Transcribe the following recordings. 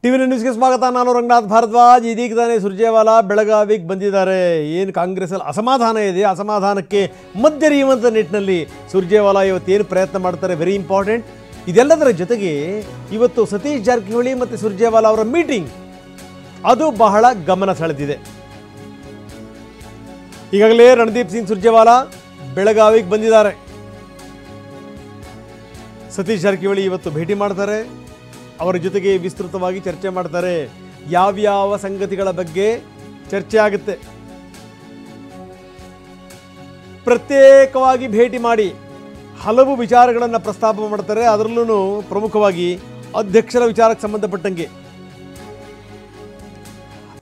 TV ನ್ಯೂಸ್ಗೆ ಸ್ವಾಗತ. ನಾನು ರಂಗನಾಥ್ ಭಾರದ್ವಾಜ್. ಇದೀಗ ತಾನೇ ಸುರ್ಜೇವಾಲಾ ಬೆಳಗಾವಿಗೆ ಬಂದಿದ್ದಾರೆ. ಏನು ಕಾಂಗ್ರೆಸ್ಸಲ್ಲಿ ಅಸಮಾಧಾನ ಇದೆ, ಅಸಮಾಧಾನಕ್ಕೆ ಮಧ್ಯರಿಯುವಂಥ ನಿಟ್ಟಿನಲ್ಲಿ ಸುರ್ಜೇವಾಲಾ ಇವತ್ತೇನು ಪ್ರಯತ್ನ ಮಾಡ್ತಾರೆ, ವೆರಿ ಇಂಪಾರ್ಟೆಂಟ್. ಇದೆಲ್ಲದರ ಜೊತೆಗೆ ಇವತ್ತು ಸತೀಶ್ ಜಾರಕಿಹೊಳಿ ಮತ್ತು ಸುರ್ಜೇವಾಲಾ ಅವರ ಮೀಟಿಂಗ್ ಅದು ಬಹಳ ಗಮನ ಸೆಳೆದಿದೆ. ಈಗಾಗಲೇ ರಣದೀಪ್ ಸಿಂಗ್ ಸುರ್ಜೇವಾಲಾ ಬೆಳಗಾವಿಗೆ ಬಂದಿದ್ದಾರೆ. ಸತೀಶ್ ಜಾರಕಿಹೊಳಿ ಇವತ್ತು ಭೇಟಿ ಮಾಡ್ತಾರೆ. ಅವರ ಜೊತೆಗೆ ವಿಸ್ತೃತವಾಗಿ ಚರ್ಚೆ ಮಾಡ್ತಾರೆ. ಯಾವ್ಯಾವ ಸಂಗತಿಗಳ ಬಗ್ಗೆ ಚರ್ಚೆ ಆಗುತ್ತೆ, ಪ್ರತ್ಯೇಕವಾಗಿ ಭೇಟಿ ಮಾಡಿ ಹಲವು ವಿಚಾರಗಳನ್ನು ಪ್ರಸ್ತಾಪ ಮಾಡ್ತಾರೆ. ಅದರಲ್ಲೂ ಪ್ರಮುಖವಾಗಿ ಅಧ್ಯಕ್ಷರ ವಿಚಾರಕ್ಕೆ ಸಂಬಂಧಪಟ್ಟಂಗೆ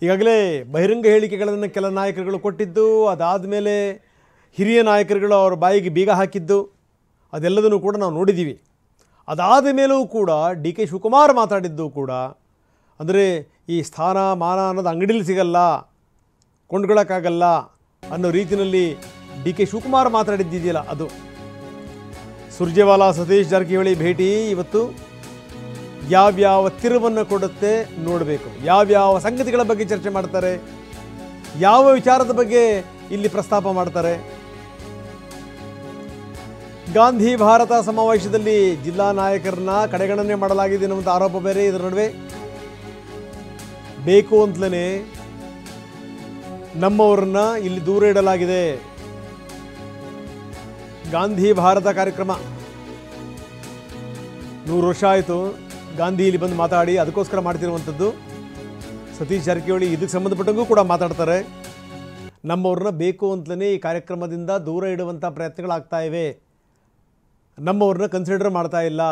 ಈಗಾಗಲೇ ಬಹಿರಂಗ ಹೇಳಿಕೆಗಳನ್ನು ಕೆಲ ನಾಯಕರುಗಳು ಕೊಟ್ಟಿದ್ದು, ಅದಾದ ಮೇಲೆ ಹಿರಿಯ ನಾಯಕರುಗಳು ಅವರ ಬಾಯಿಗೆ ಬೀಗ ಹಾಕಿದ್ದು, ಅದೆಲ್ಲದನ್ನು ಕೂಡ ನಾವು ನೋಡಿದ್ದೀವಿ. ಅದಾದ ಮೇಲೂ ಕೂಡ ಡಿ ಕೆ ಶಿವಕುಮಾರ್ ಮಾತಾಡಿದ್ದು ಕೂಡ, ಅಂದರೆ ಈ ಸ್ಥಾನ ಮಾನ ಅನ್ನೋದು ಅಂಗಡಿಲಿ ಸಿಗಲ್ಲ, ಕೊಂಡ್ಕೊಳ್ಳೋಕ್ಕಾಗಲ್ಲ ಅನ್ನೋ ರೀತಿಯಲ್ಲಿ ಡಿ ಕೆ ಶಿವಕುಮಾರ್ ಮಾತಾಡಿದ್ದಿದೆಯಲ್ಲ, ಅದು ಸುರ್ಜೇವಾಲಾ ಸತೀಶ್ ಜಾರಕಿಹೊಳಿ ಭೇಟಿ ಇವತ್ತು ಯಾವ್ಯಾವ ತಿರುವನ್ನು ಕೊಡುತ್ತೆ ನೋಡಬೇಕು. ಯಾವ್ಯಾವ ಸಂಗತಿಗಳ ಬಗ್ಗೆ ಚರ್ಚೆ ಮಾಡ್ತಾರೆ, ಯಾವ ವಿಚಾರದ ಬಗ್ಗೆ ಇಲ್ಲಿ ಪ್ರಸ್ತಾಪ ಮಾಡ್ತಾರೆ. ಗಾಂಧಿ ಭಾರತ ಸಮಾವೇಶದಲ್ಲಿ ಜಿಲ್ಲಾ ನಾಯಕರನ್ನ ಕಡೆಗಣನೆ ಮಾಡಲಾಗಿದೆ ಅನ್ನುವಂಥ ಆರೋಪ ಬೇರೆ. ಇದರ ನಡುವೆ ಬೇಕು ಅಂತಲೇ ನಮ್ಮವರನ್ನ ಇಲ್ಲಿ ದೂರ ಇಡಲಾಗಿದೆ. ಗಾಂಧಿ ಭಾರತ ಕಾರ್ಯಕ್ರಮ 100 ವರ್ಷ ಆಯಿತು ಗಾಂಧಿ ಇಲ್ಲಿ ಬಂದು ಮಾತಾಡಿ, ಅದಕ್ಕೋಸ್ಕರ ಮಾಡ್ತಿರುವಂಥದ್ದು. ಸತೀಶ್ ಜಾರಕಿಹೊಳಿ ಇದಕ್ಕೆ ಸಂಬಂಧಪಟ್ಟಂಗೂ ಕೂಡ ಮಾತಾಡ್ತಾರೆ. ನಮ್ಮವ್ರನ್ನ ಬೇಕು ಅಂತಲೇ ಈ ಕಾರ್ಯಕ್ರಮದಿಂದ ದೂರ ಇಡುವಂಥ ಪ್ರಯತ್ನಗಳಾಗ್ತಾ ಇವೆ, ನಮ್ಮವ್ರನ್ನ ಕನ್ಸಿಡರ್ ಮಾಡ್ತಾ ಇಲ್ಲ.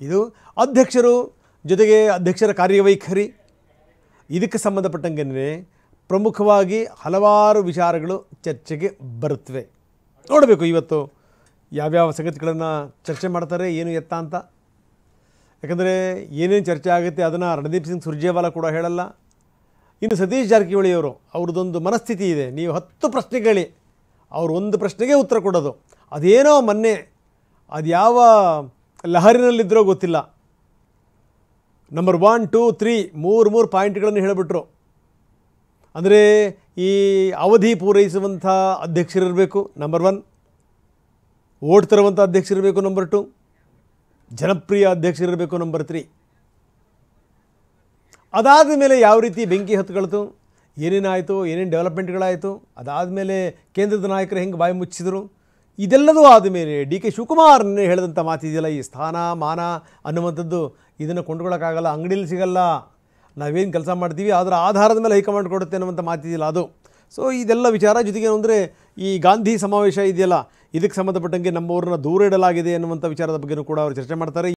ಇದು ಅಧ್ಯಕ್ಷರು ಜೊತೆಗೆ ಅಧ್ಯಕ್ಷರ ಕಾರ್ಯವೈಖರಿ ಇದಕ್ಕೆ ಸಂಬಂಧಪಟ್ಟಂಗೆ ಪ್ರಮುಖವಾಗಿ ಹಲವಾರು ವಿಚಾರಗಳು ಚರ್ಚೆಗೆ ಬರುತ್ತವೆ. ನೋಡಬೇಕು ಇವತ್ತು ಯಾವ್ಯಾವ ಸಂಗತಿಗಳನ್ನು ಚರ್ಚೆ ಮಾಡ್ತಾರೆ, ಏನು ಎತ್ತ ಅಂತ. ಯಾಕಂದರೆ ಏನೇನು ಚರ್ಚೆ ಆಗುತ್ತೆ ಅದನ್ನು ರಣದೀಪ್ ಸಿಂಗ್ ಸುರ್ಜೇವಾಲಾ ಕೂಡ ಹೇಳಲ್ಲ. ಇನ್ನು ಸತೀಶ್ ಜಾರಕಿಹೊಳಿಯವರು ಅವ್ರದ್ದೊಂದು ಮನಸ್ಥಿತಿ ಇದೆ, ನೀವು 10 ಪ್ರಶ್ನೆಗಳೇ ಅವರು ಒಂದು ಪ್ರಶ್ನೆಗೆ ಉತ್ತರ ಕೊಡೋದು. ಅದೇನೋ ಮೊನ್ನೆ ಅದು ಯಾವ ಲಹರಿನಲ್ಲಿದ್ದರೋ ಗೊತ್ತಿಲ್ಲ, ನಂಬರ್ 1, 2, 3 3 ಪಾಯಿಂಟ್ಗಳನ್ನು ಹೇಳಿಬಿಟ್ರು. ಅಂದರೆ ಈ ಅವಧಿ ಪೂರೈಸುವಂಥ ಅಧ್ಯಕ್ಷರಿರಬೇಕು ನಂಬರ್ 1, ಓಟ್ ತರುವಂಥ ಅಧ್ಯಕ್ಷರಿರಬೇಕು ನಂಬರ್ 2, ಜನಪ್ರಿಯ ಅಧ್ಯಕ್ಷರಿರಬೇಕು ನಂಬರ್ 3. ಅದಾದ ಮೇಲೆ ಯಾವ ರೀತಿ ಬೆಂಕಿ ಹತ್ತುಕೊಳ್ತು, ಏನೇನಾಯಿತು, ಏನೇನು ಡೆವಲಪ್ಮೆಂಟ್ಗಳಾಯಿತು, ಅದಾದ ಮೇಲೆ ಕೇಂದ್ರದ ನಾಯಕರು ಹೆಂಗೆ ಬಾಯಿ ಮುಚ್ಚಿದ್ರು, ಇದೆಲ್ಲದೂ ಆದಮೇಲೆ ಡಿ ಕೆ ಶಿವಕುಮಾರ್ ಹೇಳಿದಂಥ ಮಾತಿದೆಯಲ್ಲ, ಈ ಸ್ಥಾನ ಮಾನ ಅನ್ನುವಂಥದ್ದು ಇದನ್ನು ಕೊಂಡ್ಕೊಳ್ಳೋಕ್ಕಾಗಲ್ಲ, ಅಂಗಡಿಯಲ್ಲಿ ಸಿಗಲ್ಲ, ನಾವೇನು ಕೆಲಸ ಮಾಡ್ತೀವಿ ಅದರ ಆಧಾರದ ಮೇಲೆ ಹೈಕಮಾಂಡ್ ಕೊಡುತ್ತೆ ಅನ್ನುವಂಥ ಮಾತಿದೆಯಲ್ಲ ಅದು. ಸೊ ಇದೆಲ್ಲ ವಿಚಾರ ಜೊತೆಗೆ ಅಂದರೆ ಈ ಗಾಂಧಿ ಸಮಾವೇಶ ಇದೆಯಲ್ಲ, ಇದಕ್ಕೆ ಸಂಬಂಧಪಟ್ಟಂಗೆ ನಮ್ಮವ್ರನ್ನ ದೂರ ಇಡಲಾಗಿದೆ ಅನ್ನುವಂಥ ವಿಚಾರದ ಬಗ್ಗೆಯೂ ಕೂಡ ಅವರು ಚರ್ಚೆ ಮಾಡ್ತಾರೆ.